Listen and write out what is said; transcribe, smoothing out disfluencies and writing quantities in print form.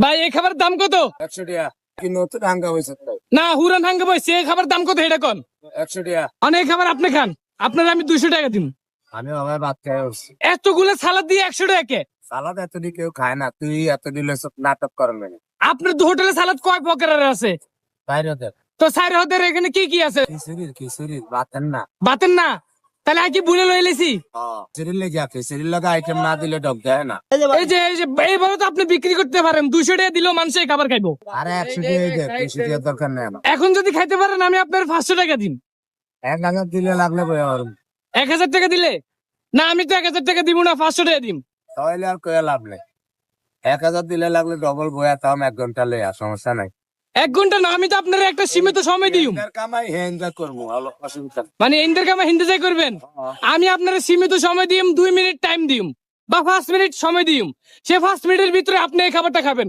ভাই এই খাবার দাম কত? 100 টাকা। কি নতুন হাঙ্গা হয়েছে তাই? না হুরান হাঙ্গা বইছে, এই খাবার দাম কত এটা কোন? 100 টাকা। অনেক খাবার আপনি খান, আপনার আমি 200 টাকা দিন। আমি আমার ভাত খাই উঠছি। এতগুলো সালাদ দিয়ে 100 টাকা কে? সালাদ এত দিয়ে কেউ খায় না, তুই এত দিলে সব নাটক করবেন। আপনার তো হোটেলে সালাদ কয় প্রকারের আছে? বাইরে ওদের তো সাইর হদের এখানে কি কি আছে? খিচুড়ি বাতেন না। বাতেন না? তাহলে আর কি বুনে লই লেছি। খিচুড়ির লেগে খিচুড়ির লগে আইটেম না দিলে ডক দেয় না। এই যে এইভাবে তো আপনি বিক্রি করতে পারেন, 200 টাকা দিলেও মানুষ এই খাবার খাইবো। আরে 100 টাকা দে, 200 টাকা দরকার নেই আমার। এখন যদি খাইতে পারেন আমি আপনার 500 টাকা দিন। 1000 দিলে লাগলে বই আর 1000 টাকা দিলে? না আমি তো 1000 টাকা দিব না, 500 টাকা দিম। তাহলে আর কয়ে লাভ নেই। 1000 দিলে লাগলে ডবল বয়া তাও 1 ঘন্টা লই আর সমস্যা নাই। 1 ঘন্টা না, আমি তো আপনার একটা সীমিত সময় দিই। এর কামাই হেঞ্জা করবো, ভালো অসুবিধা নেই। মানে ইন্টার কামা হিন্দি যাই করবেন। আমি আপনার সীমিত সময় দিম, 2 মিনিট টাইম দিম বা 5 মিনিট সময় দিম। সে 5 মিনিটের ভিতরে আপনি এই খাবারটা খাবেন।